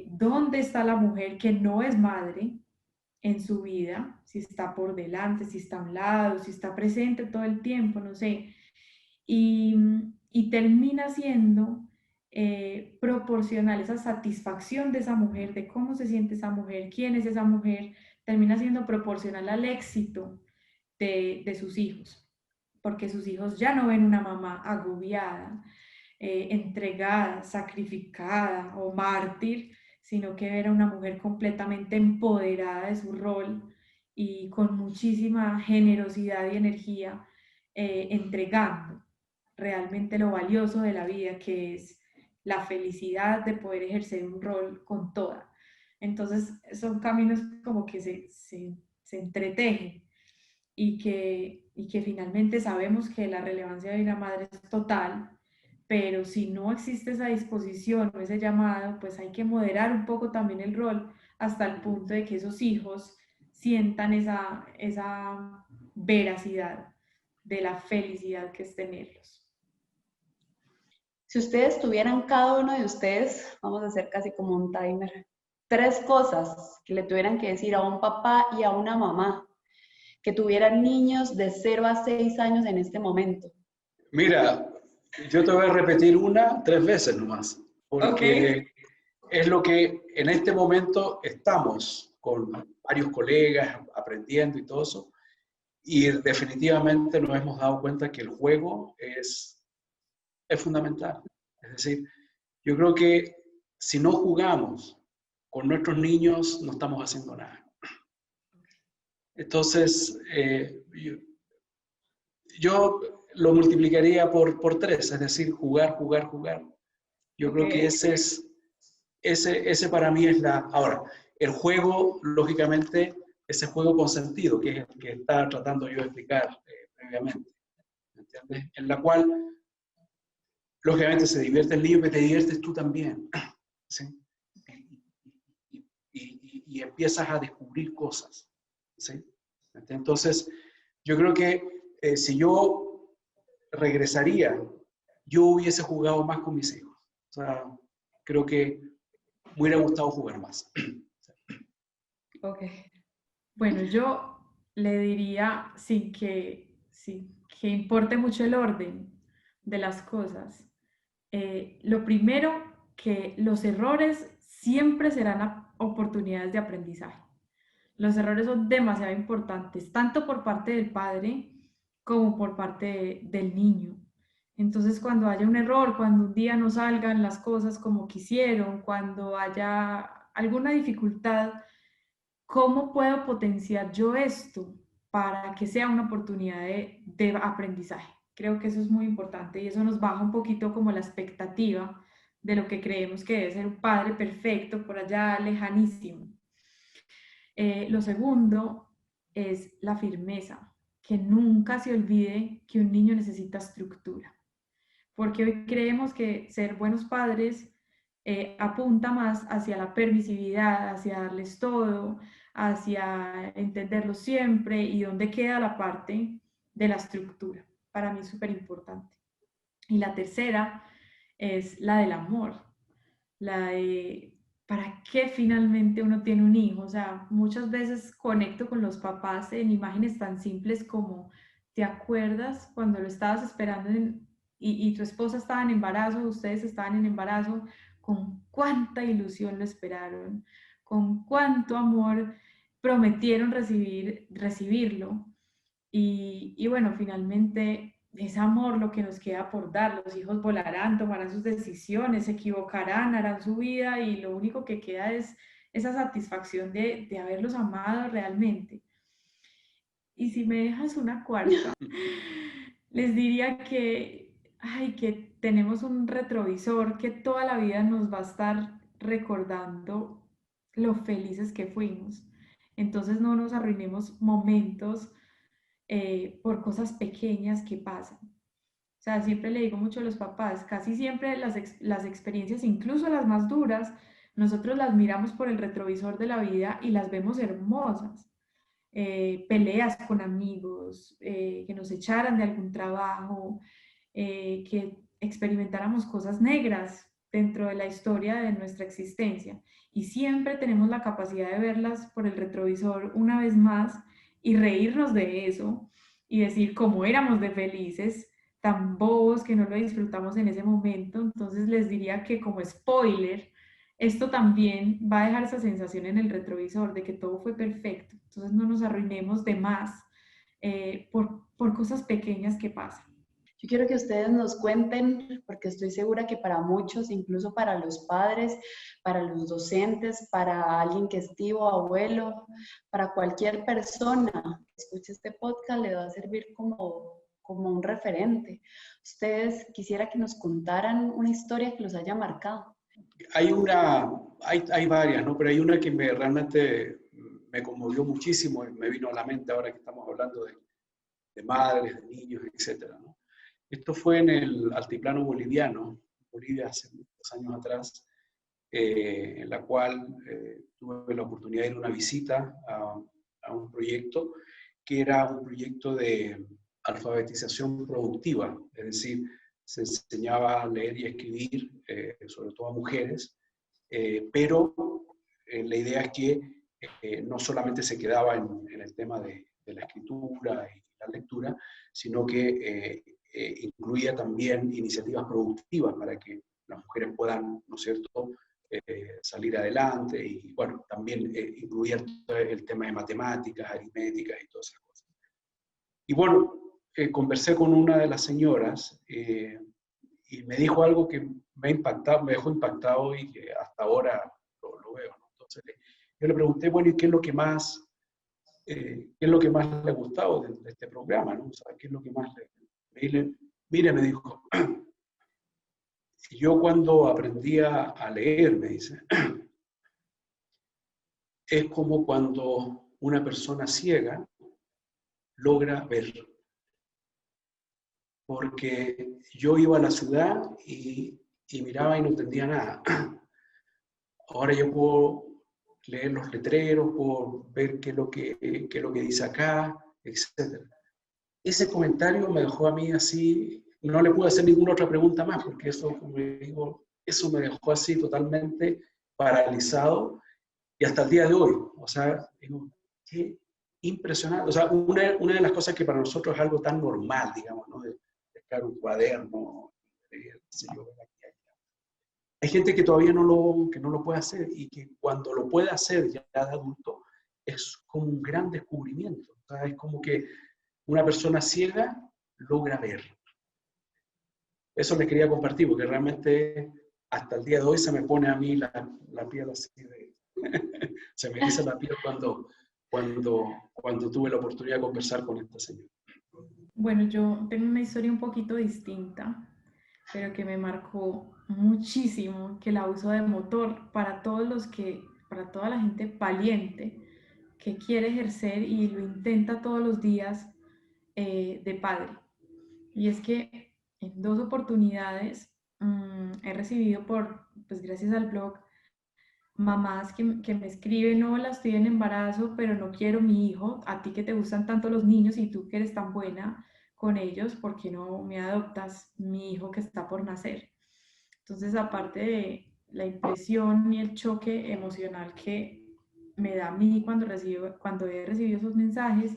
dónde está la mujer que no es madre en su vida, si está por delante, si está a un lado, si está presente todo el tiempo, no sé. y termina siendo proporcional esa satisfacción de esa mujer, de cómo se siente esa mujer, quién es esa mujer, termina siendo proporcional al éxito de sus hijos, porque sus hijos ya no ven una mamá agobiada, entregada, sacrificada o mártir, sino que ver a una mujer completamente empoderada de su rol y con muchísima generosidad y energía, entregando realmente lo valioso de la vida, que es la felicidad de poder ejercer un rol con toda. Entonces son caminos como que se entretejen y que finalmente sabemos que la relevancia de una madre es total, pero si no existe esa disposición o ese llamado, pues hay que moderar un poco también el rol hasta el punto de que esos hijos sientan esa veracidad de la felicidad que es tenerlos. Si ustedes tuvieran, cada uno de ustedes, vamos a hacer casi como un timer, 3 cosas que le tuvieran que decir a un papá y a una mamá que tuvieran niños de 0 a 6 años en este momento. Mira, yo te voy a repetir 3 veces nomás, porque es lo que en este momento estamos con varios colegas aprendiendo y todo eso, y definitivamente nos hemos dado cuenta que el juego es fundamental. Es decir, yo creo que si no jugamos con nuestros niños, no estamos haciendo nada. Entonces, yo lo multiplicaría por 3, es decir, jugar, jugar, jugar. Yo creo que ese para mí es la... Ahora, el juego, lógicamente, ese juego con sentido, que es el que estaba tratando yo de explicar previamente, ¿entiendes? En la cual, lógicamente, se divierte el niño, pero te diviertes tú también, ¿sí? Y empiezas a descubrir cosas, ¿sí? Entonces, yo creo que si yo regresaría, yo hubiese jugado más con mis hijos. O sea, creo que me hubiera gustado jugar más. Ok. Bueno, yo le diría, sin que importe mucho el orden de las cosas, lo primero, que los errores siempre serán oportunidades de aprendizaje. Los errores son demasiado importantes, tanto por parte del padre como por parte del niño. Entonces, cuando haya un error, cuando un día no salgan las cosas como quisieron, cuando haya alguna dificultad, ¿cómo puedo potenciar yo esto para que sea una oportunidad de aprendizaje? Creo que eso es muy importante y eso nos baja un poquito como la expectativa de lo que creemos que debe ser un padre perfecto por allá lejanísimo. Lo segundo es la firmeza, que nunca se olvide que un niño necesita estructura, porque hoy creemos que ser buenos padres apunta más hacia la permisividad, hacia darles todo, hacia entenderlos siempre, y dónde queda la parte de la estructura. Para mí es súper importante. Y la tercera es la del amor, la de ¿para qué finalmente uno tiene un hijo? O sea, muchas veces conecto con los papás en imágenes tan simples como, ¿te acuerdas cuando lo estabas esperando y tu esposa estaba en embarazo, ustedes estaban en embarazo? Con cuánta ilusión lo esperaron, con cuánto amor prometieron recibirlo. Y bueno, finalmente es amor lo que nos queda por dar. Los hijos volarán, tomarán sus decisiones, se equivocarán, harán su vida, y lo único que queda es esa satisfacción de haberlos amado realmente. Y si me dejas una cuarta, les diría que tenemos un retrovisor que toda la vida nos va a estar recordando lo felices que fuimos. Entonces no nos arruinemos momentos por cosas pequeñas que pasan. O sea, siempre le digo mucho a los papás, casi siempre las experiencias, incluso las más duras, nosotros las miramos por el retrovisor de la vida y las vemos hermosas. Peleas con amigos, que nos echaran de algún trabajo, que experimentáramos cosas negras dentro de la historia de nuestra existencia. Y siempre tenemos la capacidad de verlas por el retrovisor una vez más y reírnos de eso y decir cómo éramos de felices, tan bobos que no lo disfrutamos en ese momento. Entonces les diría que como spoiler, esto también va a dejar esa sensación en el retrovisor de que todo fue perfecto. Entonces no nos arruinemos de más por cosas pequeñas que pasan. Yo quiero que ustedes nos cuenten, porque estoy segura que para muchos, incluso para los padres, para los docentes, para alguien que es tío, abuelo, para cualquier persona que escuche este podcast, le va a servir como un referente. Ustedes quisiera que nos contaran una historia que los haya marcado. Hay varias, ¿no? Pero hay una que realmente me conmovió muchísimo y me vino a la mente ahora que estamos hablando de madres, de niños, etcétera, ¿no? Esto fue en el altiplano boliviano, Bolivia hace muchos años atrás, en la cual tuve la oportunidad de ir a una visita a un proyecto que era un proyecto de alfabetización productiva, es decir, se enseñaba a leer y a escribir, sobre todo a mujeres, pero la idea es que no solamente se quedaba en el tema de la escritura y la lectura, sino que incluía también iniciativas productivas para que las mujeres puedan, ¿no es cierto?, salir adelante y, bueno, también incluía el tema de matemáticas, aritméticas y todas esas cosas. Y bueno, conversé con una de las señoras y me dijo algo que me dejó impactado y que hasta ahora lo veo, ¿no? Entonces, yo le pregunté, bueno, ¿y qué es lo que más le ha gustado de este programa, ¿no? O sea, ¿qué es lo que más mire, me dijo, yo cuando aprendí a leer, me dice, es como cuando una persona ciega logra ver. Porque yo iba a la ciudad y miraba y no entendía nada. Ahora yo puedo leer los letreros, puedo ver qué es lo que dice acá, etc. Ese comentario me dejó a mí así, no le pude hacer ninguna otra pregunta más, porque eso, como digo, eso me dejó así totalmente paralizado y hasta el día de hoy. O sea, digo, qué impresionante. O sea, una de las cosas que para nosotros es algo tan normal, digamos, ¿no? De pescar un cuaderno, qué sé yo, hay gente que todavía no lo puede hacer y que cuando lo puede hacer ya de adulto es como un gran descubrimiento. O sea, es como que una persona ciega logra ver. Eso les quería compartir porque realmente hasta el día de hoy se me pone a mí la piel así de... se me eriza la piel cuando tuve la oportunidad de conversar con esta señora. Bueno, yo tengo una historia un poquito distinta, pero que me marcó muchísimo, que la uso de motor para para toda la gente valiente que quiere ejercer y lo intenta todos los días de padre. Y es que en 2 oportunidades he recibido pues gracias al blog, mamás que me escriben, hola, estoy en embarazo, pero no quiero mi hijo, a ti que te gustan tanto los niños y tú que eres tan buena con ellos, ¿por qué no me adoptas mi hijo que está por nacer? Entonces, aparte de la impresión y el choque emocional que me da a mí cuando he recibido esos mensajes,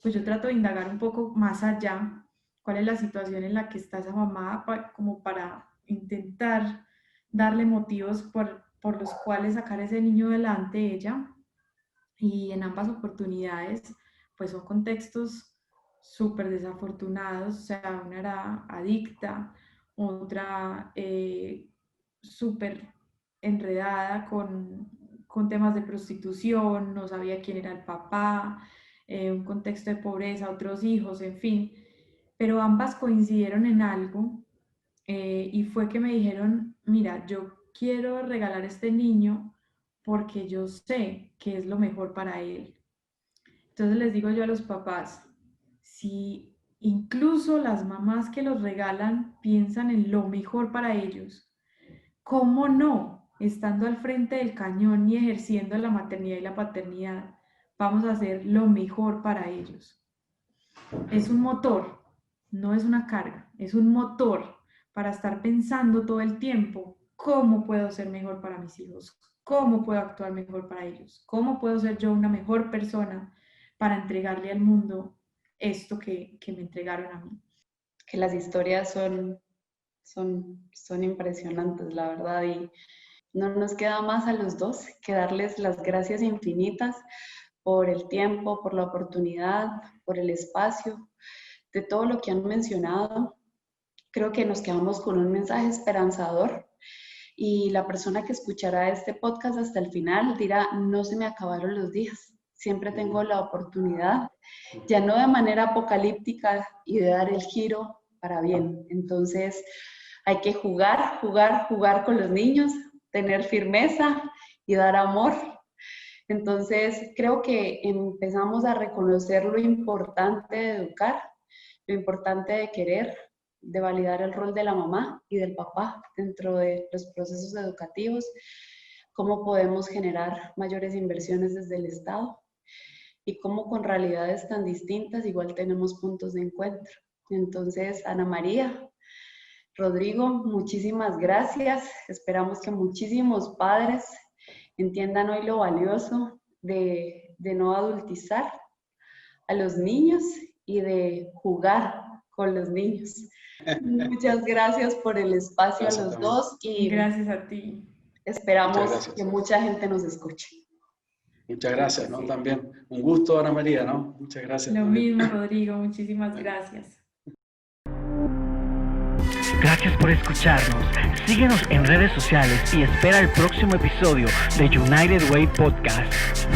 pues yo trato de indagar un poco más allá cuál es la situación en la que está esa mamá, como para intentar darle motivos por los cuales sacar ese niño delante de ella. Y en ambas oportunidades, pues son contextos súper desafortunados, o sea, una era adicta, otra súper enredada con temas de prostitución, no sabía quién era el papá, un contexto de pobreza, otros hijos, en fin, pero ambas coincidieron en algo y fue que me dijeron, mira, yo quiero regalar a este niño porque yo sé que es lo mejor para él. Entonces les digo yo a los papás, si incluso las mamás que los regalan piensan en lo mejor para ellos, ¿cómo no, estando al frente del cañón y ejerciendo la maternidad y la paternidad, vamos a hacer lo mejor para ellos? Es un motor, no es una carga, es un motor para estar pensando todo el tiempo, ¿cómo puedo ser mejor para mis hijos? ¿Cómo puedo actuar mejor para ellos? ¿Cómo puedo ser yo una mejor persona para entregarle al mundo esto que me entregaron a mí? que las historias son impresionantes, la verdad, y no nos queda más a los dos que darles las gracias infinitas por el tiempo, por la oportunidad, por el espacio, de todo lo que han mencionado. Creo que nos quedamos con un mensaje esperanzador y la persona que escuchará este podcast hasta el final dirá, no se me acabaron los días, siempre tengo la oportunidad, ya no de manera apocalíptica y de dar el giro para bien. Entonces hay que jugar con los niños, tener firmeza y dar amor. Entonces, creo que empezamos a reconocer lo importante de educar, lo importante de querer, de validar el rol de la mamá y del papá dentro de los procesos educativos, cómo podemos generar mayores inversiones desde el Estado y cómo con realidades tan distintas igual tenemos puntos de encuentro. Entonces, Ana María, Rodrigo, muchísimas gracias. Esperamos que muchísimos padres entiendan hoy lo valioso de no adultizar a los niños y de jugar con los niños. Muchas gracias por el espacio a los dos y gracias a ti. Esperamos que mucha gente nos escuche. Muchas gracias, ¿no? También un gusto, Ana María, ¿no? Muchas gracias. Lo mismo, Rodrigo. Muchísimas gracias. Gracias por escucharnos. Síguenos en redes sociales y espera el próximo episodio de United Way Podcast.